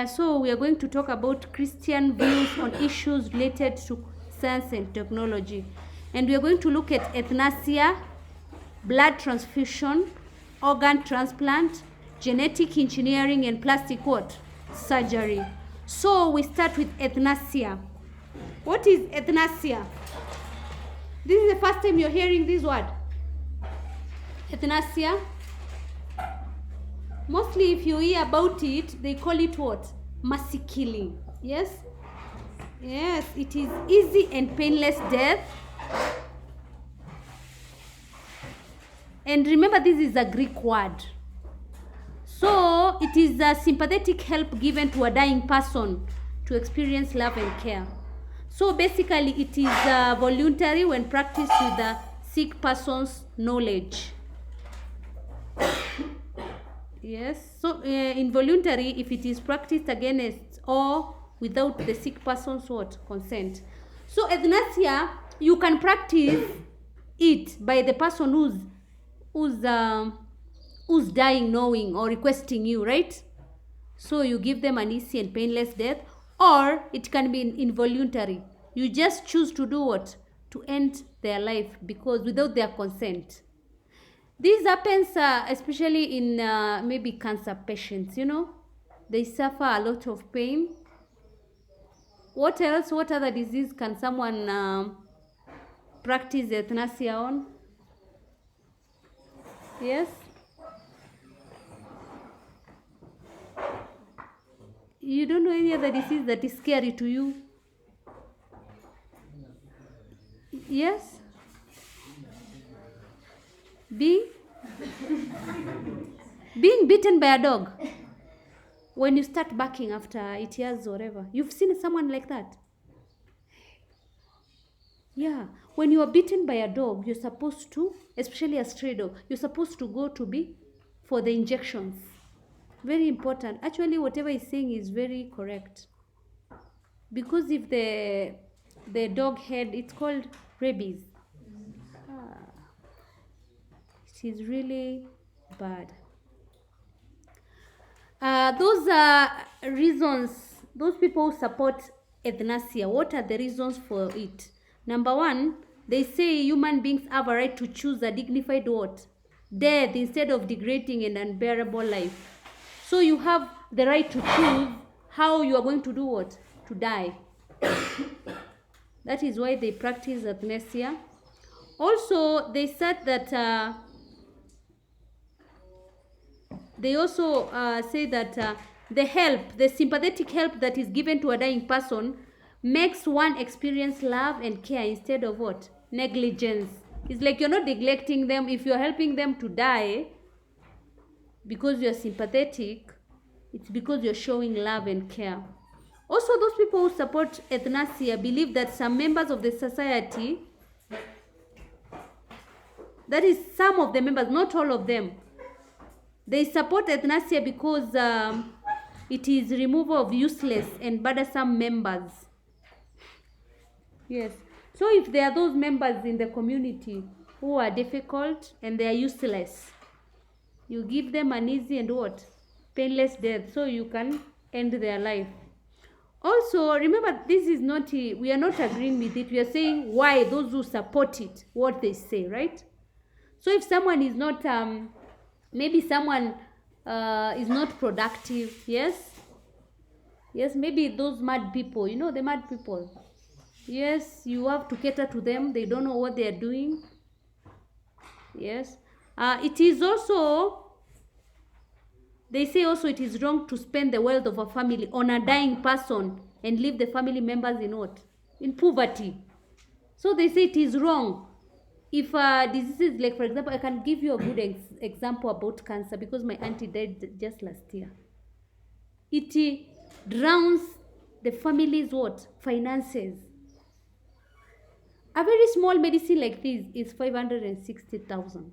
So we are going to talk about Christian views on issues related to science and technology. And we are going to look at euthanasia, blood transfusion, organ transplant, genetic engineering, and plastic what? Surgery. So we start with euthanasia. What is euthanasia? This is the first time you're hearing this word. Euthanasia. Mostly if you hear about it, they call it what? Mercy killing. Yes? Yes, it is easy and painless death. And remember, this is a Greek word. So it is a sympathetic help given to a dying person to experience love and care. So basically it is voluntary when practiced with the sick person's knowledge. Yes, so involuntary if it is practiced against or without the sick person's what? Consent. So euthanasia, you can practice it by the person who's dying knowing or requesting you, right? So you give them an easy and painless death, or it can be involuntary. You just choose to do what? To end their life because without their consent. This happens especially in maybe cancer patients, you know. They suffer a lot of pain. What else? What other disease can someone practice euthanasia on? Yes? You don't know any other disease that is scary to you? Yes? Being bitten by a dog. When you start barking after it years or whatever. You've seen someone like that? Yeah. When you are bitten by a dog, you're supposed to, especially a stray dog, you're supposed to go for the injections. Very important. Actually, whatever he's saying is very correct. Because if the dog had, it's called rabies. It is really bad. Those are reasons, those people who support euthanasia, what are the reasons for it? Number one, they say human beings have a right to choose a dignified what? Death instead of degrading and unbearable life. So you have the right to choose how you are going to do what? To die. That is why they practice euthanasia. Also, they said that they also say that the sympathetic help that is given to a dying person makes one experience love and care instead of what? Negligence. It's like you're not neglecting them. If you're helping them to die because you're sympathetic, it's because you're showing love and care. Also, those people who support euthanasia believe that some members of the society, that is some of the members, not all of them, they support euthanasia because it is removal of useless and burdensome members. Yes. So if there are those members in the community who are difficult and they are useless, you give them an easy and what? Painless death so you can end their life. Also, remember, this is not, we are not agreeing with it. We are saying why those who support it, what they say, right? So if someone is not, maybe someone is not productive, yes? Yes, maybe those mad people, you know, the mad people. Yes, you have to cater to them. They don't know what they are doing. Yes. It is also, they say also it is wrong to spend the wealth of a family on a dying person and leave the family members in what? In poverty. So they say it is wrong. If diseases, like for example, I can give you a good example about cancer because my auntie died just last year. It drowns the family's what? Finances. A very small medicine like this is 560,000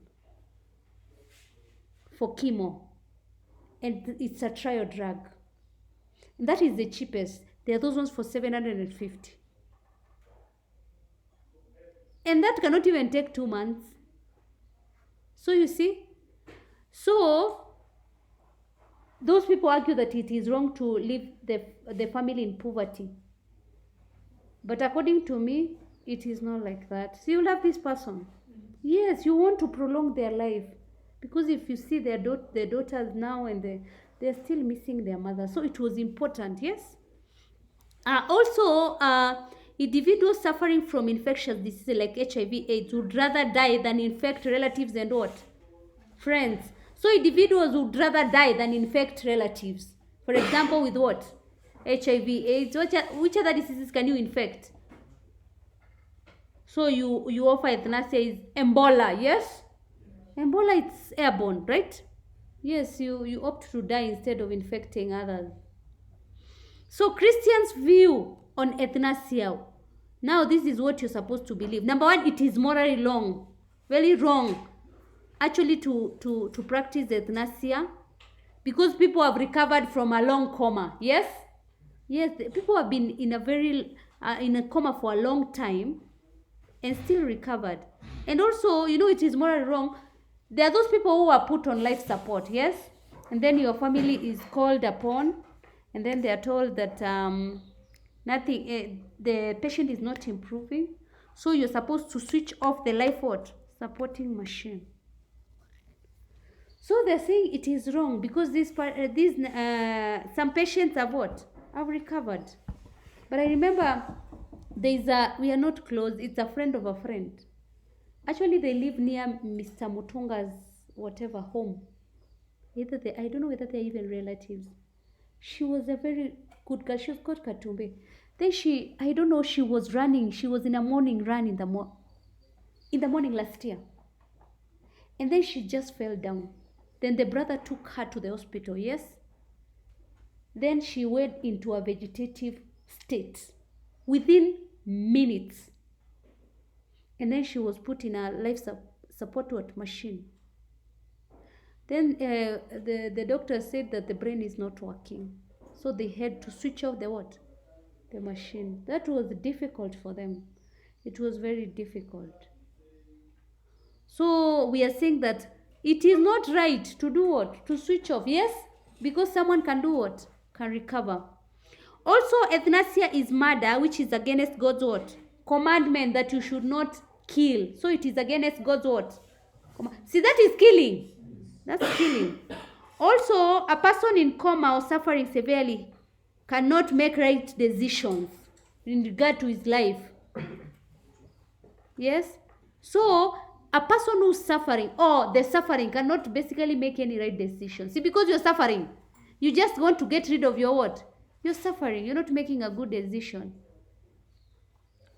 for chemo. And it's a trial drug. And that is the cheapest. There are those ones for 750. And that cannot even take 2 months. So you see? So those people argue that it is wrong to leave the family in poverty. But according to me, it is not like that. So you love this person. Yes, you want to prolong their life. Because if you see their daughters now and they're still missing their mother. So it was important, yes? Also, individuals suffering from infectious diseases like HIV/AIDS would rather die than infect relatives and what? Friends. So individuals would rather die than infect relatives. For example, with what? HIV/AIDS. Which other diseases can you infect? So you offer euthanasia is Ebola, yes? Ebola, it's airborne, right? Yes, you opt to die instead of infecting others. So Christians' view on euthanasia. Now this is what you're supposed to believe. Number one, it is morally wrong. Very wrong. Actually to practice euthanasia. Because people have recovered from a long coma. Yes? Yes, people have been in a coma for a long time and still recovered. And also, it is morally wrong. There are those people who are put on life support, yes? And then your family is called upon, and then they are told that the patient is not improving. So you're supposed to switch off the life supporting machine. So they're saying it is wrong because some patients have recovered. But I remember we are not close. It's a friend of a friend. Actually, they live near Mr. Mutunga's whatever home. I don't know whether they're even relatives. She was a very good girl. She was called Katumbe. Then I don't know, she was running. She was in a morning run in the morning last year. And then she just fell down. Then the brother took her to the hospital, yes? Then she went into a vegetative state within minutes. And then she was put in a life support machine. Then the doctor said that the brain is not working. So they had to switch off the machine. That was difficult for them. It was very difficult. So we are saying that it is not right to do what? To switch off. Yes? Because someone can do what? Can recover. Also, euthanasia is murder, which is against God's what? Commandment that you should not kill. So it is against God's what? See, that is killing. That's killing. Also, a person in coma or suffering severely cannot make right decisions in regard to his life. Yes? So, a person who's suffering or the suffering cannot basically make any right decision. See, because you're suffering, you just want to get rid of your what? You're suffering. You're not making a good decision.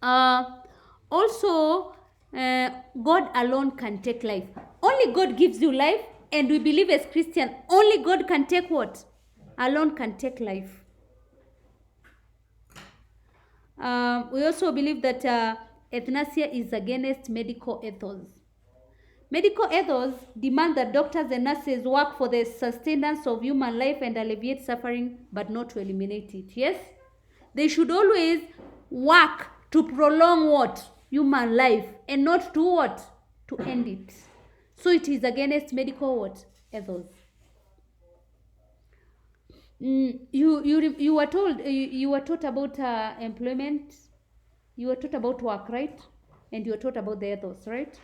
Also, God alone can take life. Only God gives you life, and we believe as Christians, only God can take what? Alone can take life. We also believe that euthanasia is against medical ethos. Medical ethos demand that doctors and nurses work for the sustenance of human life and alleviate suffering, but not to eliminate it. Yes? They should always work to prolong what? Human life, and not to what? To end it. So it is against medical what? Ethos. You were taught about employment. You were taught about work, right? And you were taught about the ethos, right?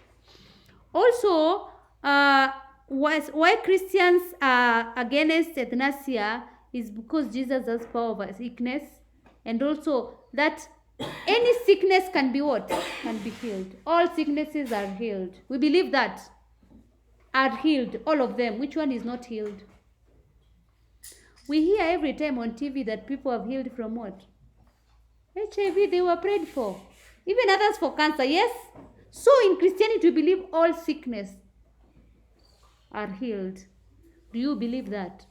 Also, why Christians are against euthanasia is because Jesus has power over sickness, and also that any sickness can be what? Can be healed. All sicknesses are healed. We believe that. Are healed, all of them. Which one is not healed? We hear every time on TV that people have healed from what? HIV, they were prayed for. Even others for cancer, yes? So in Christianity, we believe all sickness are healed. Do you believe that?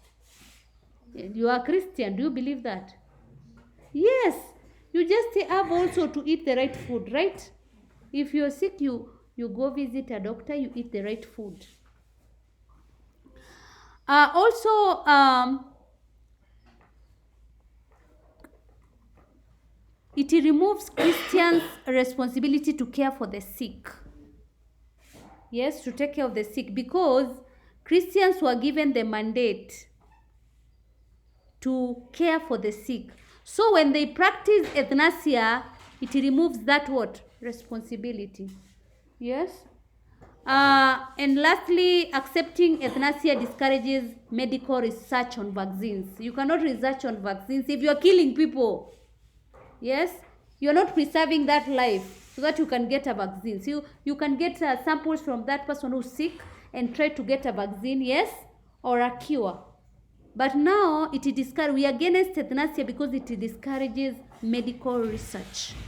You are Christian. Do you believe that? Yes. You just have also to eat the right food, right? If you're sick, you go visit a doctor, you eat the right food. It removes Christians' responsibility to care for the sick. Yes, to take care of the sick, because Christians were given the mandate to care for the sick. So when they practice euthanasia, it removes that what? Responsibility. Yes? And lastly, accepting euthanasia discourages medical research on vaccines. You cannot research on vaccines if you are killing people. Yes? You are not preserving that life so that you can get a vaccine. So you can get samples from that person who's sick and try to get a vaccine, yes, or a cure. But now we are against euthanasia because it discourages medical research.